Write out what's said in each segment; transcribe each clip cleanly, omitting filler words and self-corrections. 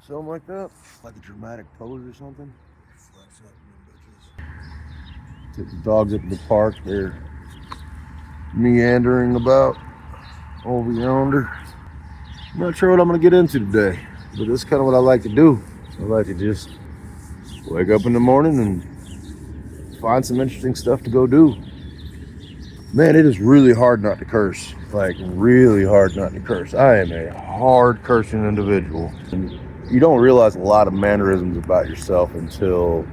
Something like that. Like a dramatic pose or something. Flex up them bitches. Take the dogs up to the park. They're meandering about over yonder. I'm not sure what I'm going to get into today, but that's kind of what I like to do. I like to just wake up in the morning and find some interesting stuff to go do. Man, it is really hard not to curse. Like, really hard not to curse. I am a hard cursing individual. And you don't realize a lot of mannerisms about yourself until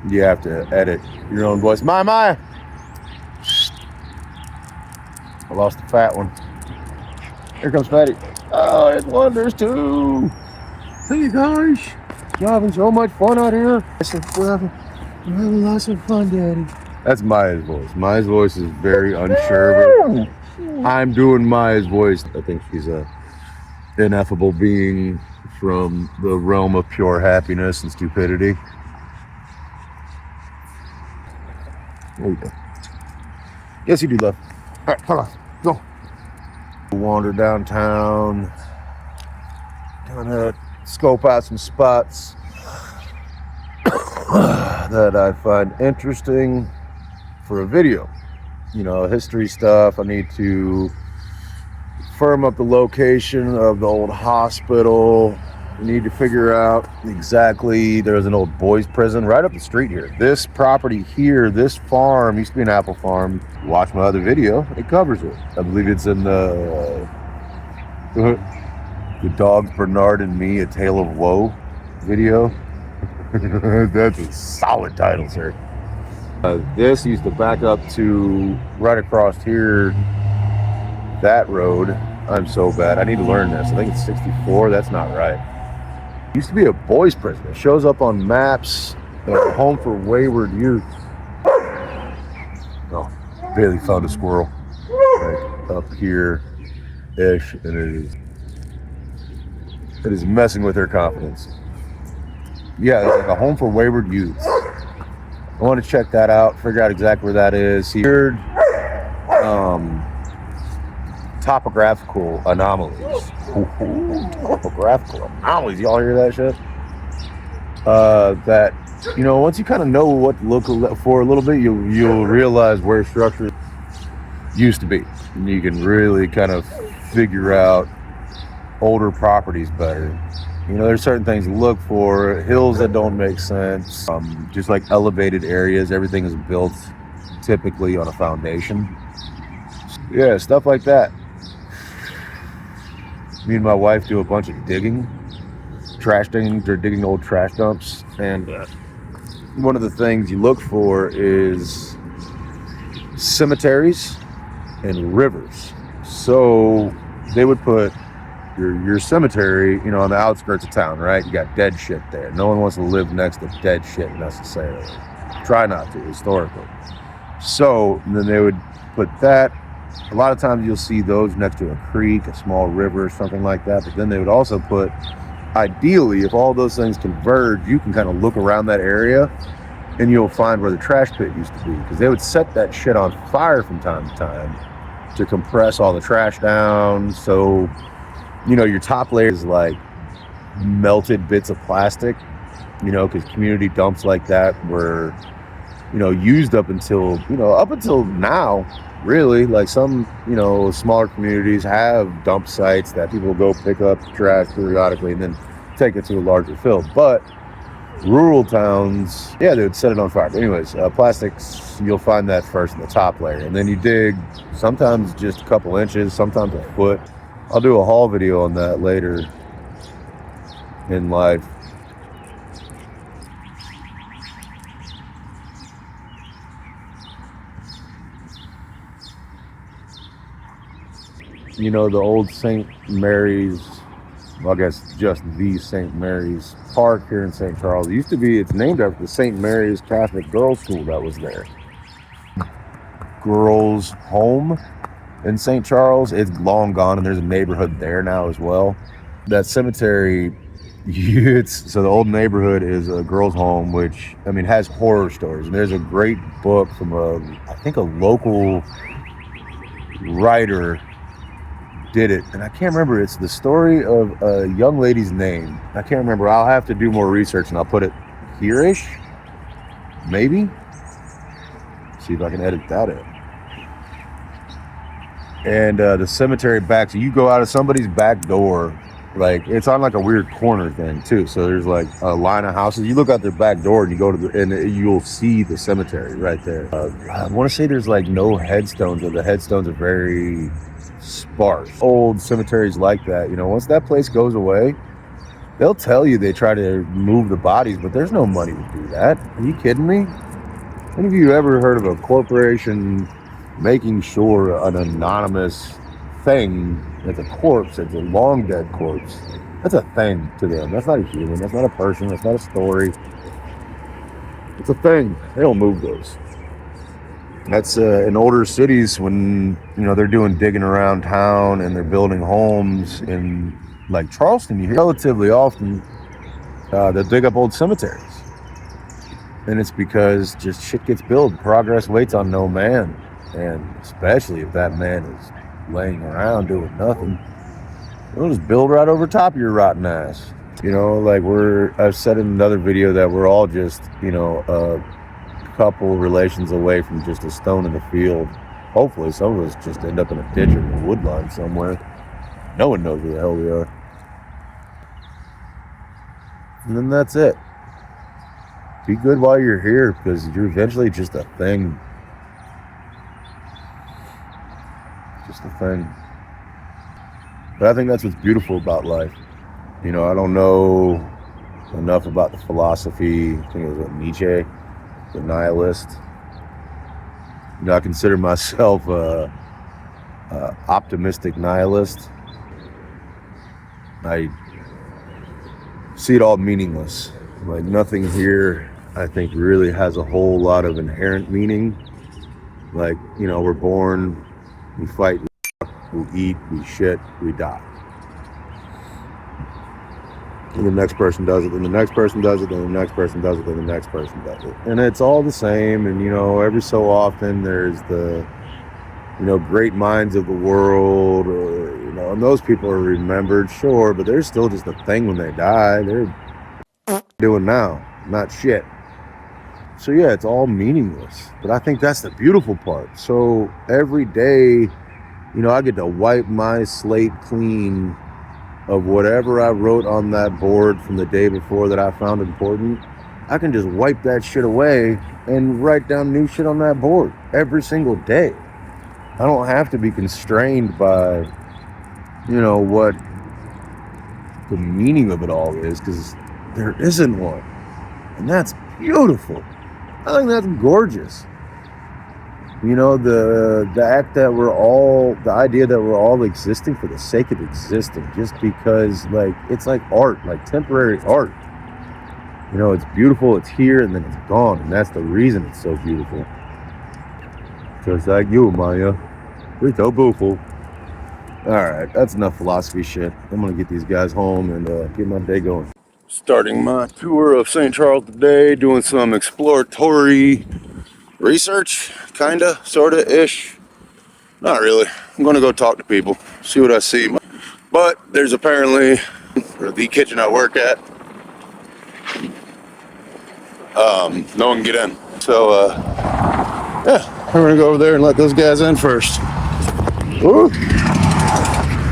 you have to edit your own voice. My. I lost the fat one. Here comes Fatty. Oh, it wonders too. Hey guys, you're having so much fun out here. I said, we're having lots of fun, Daddy. That's Maya's voice. Maya's voice is very unsure. I'm doing Maya's voice. I think she's a ineffable being from the realm of pure happiness and stupidity. There you go. Yes, you do, love. All right, come on, go. Wander downtown, kind of scope out some spots that I find interesting for a video. You know, history stuff. I need to firm up the location of the old hospital. I need to figure out exactly, there's an old boys prison right up the street here. This property here, this farm, used to be an apple farm. Watch my other video, it covers it. I believe it's in the Dogs Bernard and Me, A Tale of Woe video. That's a solid title, sir. This used to back up to right across here, that road. I'm so bad. I need to learn this. I think it's 64. That's not right. It used to be a boys' prison. It shows up on maps. Home for wayward youth. Oh, barely found a squirrel. Like up here-ish, and it is messing with their confidence. Yeah, it's like a home for wayward youths. I want to check that out, figure out exactly where that is. Weird topographical anomalies. Topographical anomalies. Y'all hear that shit? That, you know, once you kind of know what to look for a little bit, you'll realize where structure used to be. And you can really kind of figure out older properties better. You know, there's certain things to look for. Hills that don't make sense. Just like elevated areas. Everything is built typically on a foundation. Yeah, stuff like that. Me and my wife do a bunch of digging. Trash digging. They're digging old trash dumps. And one of the things you look for is cemeteries and rivers. So they would put your cemetery, you know, on the outskirts of town, right? You got dead shit there. No one wants to live next to dead shit necessarily. Try not to, historically. So then they would put that. A lot of times you'll see those next to a creek, a small river, something like that. But then they would also put, ideally, if all those things converge, you can kind of look around that area and you'll find where the trash pit used to be. Because they would set that shit on fire from time to time to compress all the trash down. So, you know, your top layer is like melted bits of plastic, you know, because community dumps like that were, you know, used up until now, really. Like some, you know, smaller communities have dump sites that people go pick up trash periodically and then take it to a larger field. But rural towns, yeah, they would set it on fire. But anyways, plastics, you'll find that first in the top layer. And then you dig sometimes just a couple inches, sometimes a foot. I'll do a haul video on that later in life. You know, the old St. Mary's, well, I guess just the St. Mary's Park here in St. Charles. It used to be, it's named after the St. Mary's Catholic Girls' School that was there. Girls' Home in St. Charles. It's long gone, and there's a neighborhood there now as well. That cemetery, so the old neighborhood is a girls' home, which, I mean, has horror stories. And there's a great book from I think a local writer did it, and I can't remember. It's the story of a young lady's name. I can't remember. I'll have to do more research, and I'll put it here-ish, maybe. See if I can edit that in. And the cemetery back, so you go out of somebody's back door, like it's on like a weird corner thing too. So there's like a line of houses. You look out their back door and you go to and you'll see the cemetery right there. I want to say there's like no headstones, or the headstones are very sparse. Old cemeteries like that, you know, once that place goes away, they'll tell you they try to move the bodies, but there's no money to do that. Are you kidding me? Any of you ever heard of a corporation making sure an anonymous thing, that's a corpse, it's a long dead corpse, that's a thing to them? That's not a human, that's not a person, that's not a story, it's a thing. They don't move those. That's in older cities when, you know, they're doing digging around town and they're building homes in like Charleston. You hear relatively often they'll dig up old cemeteries, and it's because just shit gets built. Progress waits on no man. And especially if that man is laying around doing nothing, they'll just build right over top of your rotten ass. You know, like I've said in another video that we're all just, you know, a couple relations away from just a stone in the field. Hopefully some of us just end up in a ditch or in a wood line somewhere. No one knows where the hell we are. And then that's it. Be good while you're here, because you're eventually just a thing. Just a thing. But I think that's what's beautiful about life. You know, I don't know enough about the philosophy. I think it was Nietzsche, the nihilist. You know, I consider myself a optimistic nihilist. I see it all meaningless. Like nothing here, I think, really has a whole lot of inherent meaning. Like, you know, we're born, we fight, we eat, we shit, we die. And the next person does it, and the next person does it, and the next person does it, and the next person does it. And it's all the same. And, you know, every so often there's the, you know, great minds of the world, or, you know, and those people are remembered, sure, but they're still just a thing when they die. They're doing now, not shit. So yeah, it's all meaningless, but I think that's the beautiful part. So every day, you know, I get to wipe my slate clean of whatever I wrote on that board from the day before that I found important. I can just wipe that shit away and write down new shit on that board every single day. I don't have to be constrained by, you know, what the meaning of it all is, because there isn't one. And that's beautiful. I think that's gorgeous. You know, the act that we're all, the idea that we're all existing for the sake of existing, just because, like, it's like art, like temporary art. You know, it's beautiful, it's here, and then it's gone, and that's the reason it's so beautiful. Just like you, Maya. You're so beautiful. Alright, that's enough philosophy shit. I'm gonna get these guys home and get my day going. Starting my tour of St. Charles today, doing some exploratory research, kinda, sorta, ish. Not really. I'm gonna go talk to people, see what I see. But there's apparently the kitchen I work at. No one can get in. So, yeah, we're gonna go over there and let those guys in first. Woo.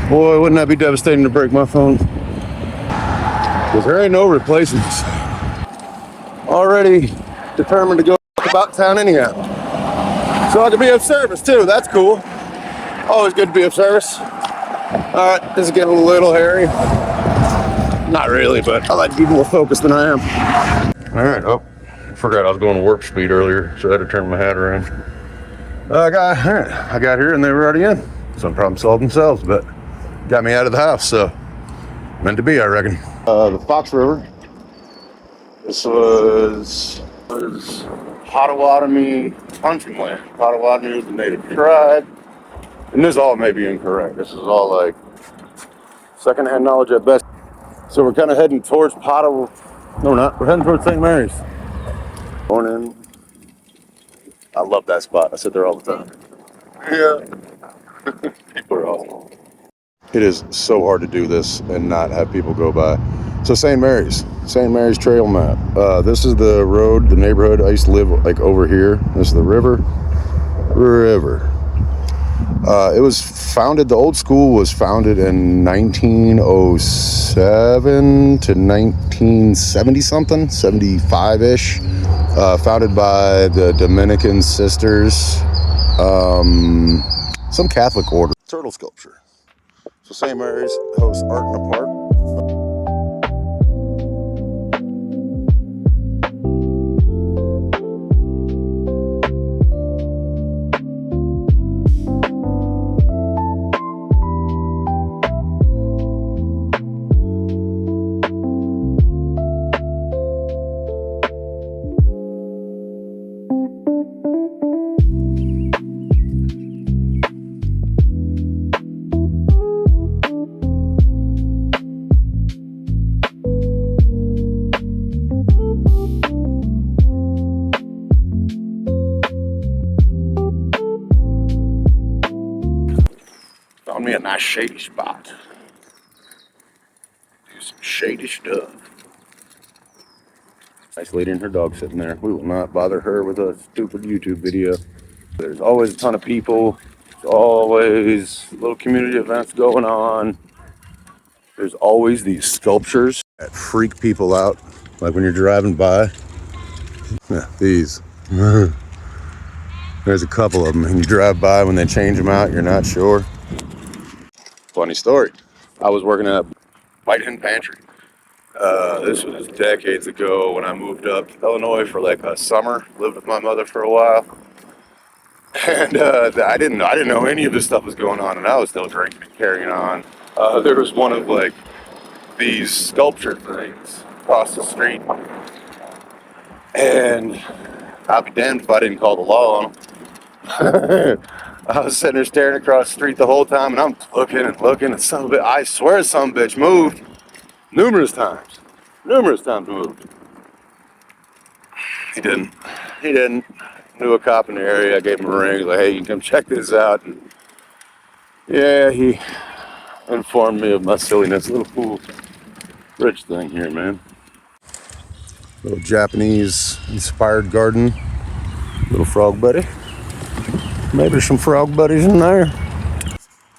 Boy, wouldn't that be devastating to break my phone? Because there ain't no replacing this. Already determined to go about town anyhow. So I can be of service too, that's cool. Always good to be of service. Alright, this is getting a little hairy. Not really, but I like to be more focused than I am. Alright, oh, forgot I was going warp speed earlier, so I had to turn my hat around. I got here and they were already in. Some problem solved themselves, but got me out of the house, so meant to be, I reckon. The Fox River. This was Potawatomi hunting land. Potawatomi was the native tribe. And this all may be incorrect. This is all like secondhand knowledge at best. So we're kind of heading towards No, we're not. We're heading towards St. Mary's. Morning. I love that spot. I sit there all the time. Yeah. People are awesome. It is so hard to do this and not have people go by. So St. Mary's trail map. This is the road, the neighborhood. I used to live like over here. This is the river. It was founded, the old school was founded in 1907 to 1970 something, 75-ish. Founded by the Dominican sisters, some Catholic order. Turtle sculpture. So St. Mary's hosts Art in a Park. Found me a nice shady spot. Do some shady stuff. Nice lady and her dog sitting there. We will not bother her with a stupid YouTube video. There's always a ton of people. There's always little community events going on. There's always these sculptures that freak people out. Like when you're driving by. Yeah, these. There's a couple of them. And you drive by, when they change them out, you're not sure. Funny story. I was working at a White Hen Pantry. This was decades ago when I moved up to Illinois for like a summer. Lived with my mother for a while. And I didn't know any of this stuff was going on, and I was still drinking and carrying on. There was one of like these sculpture things across the street, and I'll be damned if I didn't call the law on them. I was sitting there staring across the street the whole time, and I'm looking and looking, and I swear some bitch moved numerous times moved. He didn't. Knew a cop in the area. I gave him a ring, like, hey, you can come check this out. And yeah, he informed me of my silliness. Little fool rich thing here, man. Little Japanese inspired garden. Little frog buddy. Maybe there's some frog buddies in there.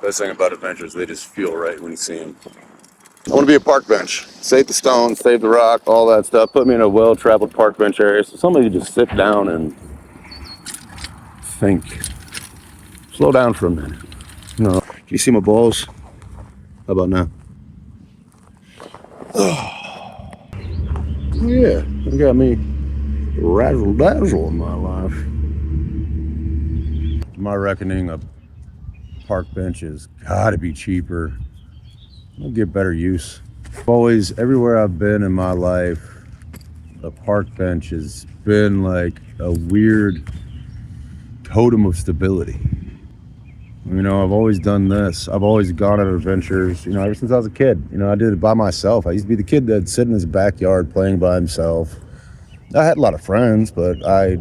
Best thing about adventures, they just feel right when you see them. I want to be a park bench. Save the stone, save the rock, all that stuff. Put me in a well-traveled park bench area so somebody can just sit down and think. Slow down for a minute. No. Can you see my balls? How about now? Oh yeah, you got me razzle dazzle in my life. To my reckoning, a park bench has gotta be cheaper. I'll get better use. Always, everywhere I've been in my life, a park bench has been like a weird totem of stability. You know, I've always done this. I've always gone on adventures, you know, ever since I was a kid. You know, I did it by myself. I used to be the kid that'd sit in his backyard playing by himself. I had a lot of friends, but I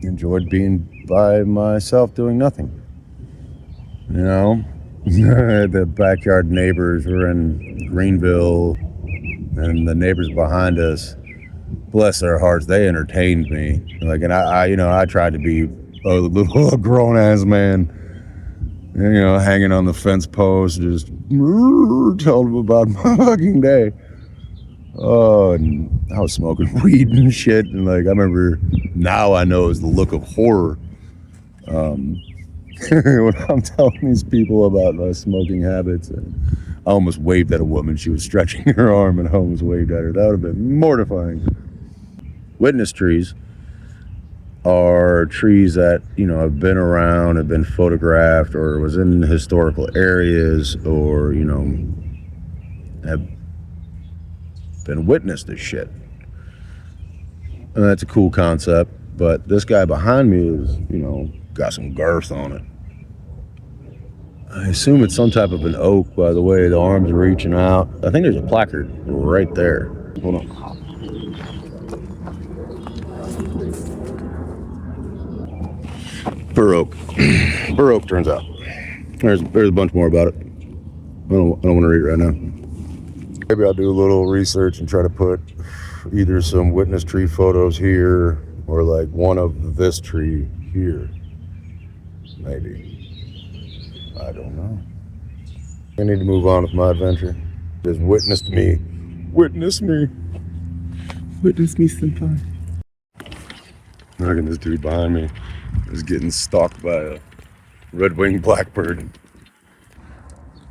enjoyed being by myself doing nothing. You know, the backyard neighbors were in Greenville, and the neighbors behind us, bless their hearts, they entertained me. Like, and I tried to be a little grown-ass man, you know, hanging on the fence post, just telling them about my fucking day. Oh, and I was smoking weed and shit, and like, I remember, now I know is the look of horror. When I'm telling these people about my smoking habits, and I almost waved at a woman. She was stretching her arm, and I almost waved at her. That would have been mortifying. Witness trees are trees that, you know, have been around, have been photographed, or was in historical areas, or, you know, have been witnessed as shit. And that's a cool concept, but this guy behind me is, you know, got some girth on it. I assume it's some type of an oak by the way the arms are reaching out. I think there's a placard right there. Hold on. Bur oak. Bur oak, turns out. There's a bunch more about it. don't want to read it right now. Maybe I'll do a little research and try to put either some witness tree photos here or like one of this tree here. Maybe. I don't know. I need to move on with my adventure. Just witnessed me. Witness me. Witness me, senpai. Look at this dude behind me. Is getting stalked by a red-winged blackbird.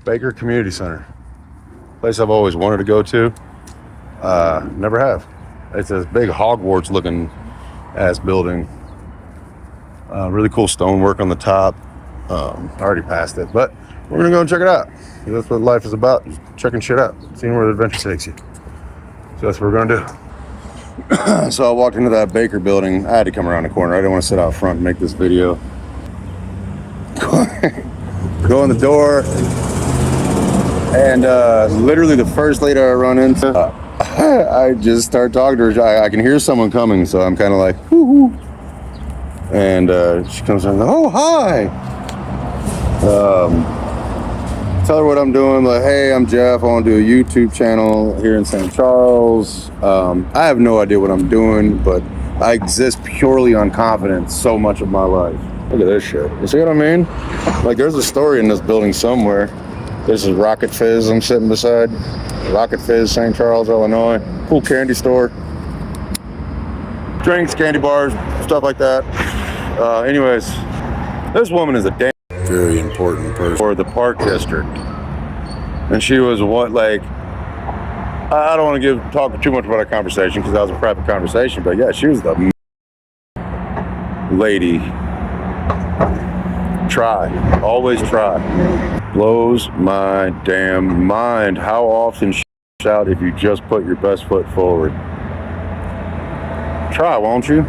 Baker Community Center. Place I've always wanted to go to. Never have. It's a big Hogwarts-looking ass building. Really cool stonework on the top. I already passed it, but we're gonna go and check it out. That's what life is about, just checking shit out, seeing where the adventure takes you. So that's what we're gonna do. So I walked into that Baker building. I had to come around the corner. I didn't want to sit out front and make this video. Go in the door, and literally the first lady I run into, I just start talking to her. I can hear someone coming, so I'm kind of like, whoo. And she comes in, oh, hi. Tell her what I'm doing, like, hey, I'm Jeff. I want to do a YouTube channel here in St. Charles. I have no idea what I'm doing, but I exist purely on confidence so much of my life. Look at this shit. You see what I mean? Like, there's a story in this building somewhere. This is Rocket Fizz I'm sitting beside. Rocket Fizz, St. Charles, Illinois. Cool candy store. Drinks, candy bars, stuff like that. Anyways, this woman is a damn very important person for the park district. And she was what, like, I don't want to talk too much about our conversation because that was a private conversation, but yeah, she was the lady. Try. Always try. Blows my damn mind how often she out if you just put your best foot forward. Try, won't you?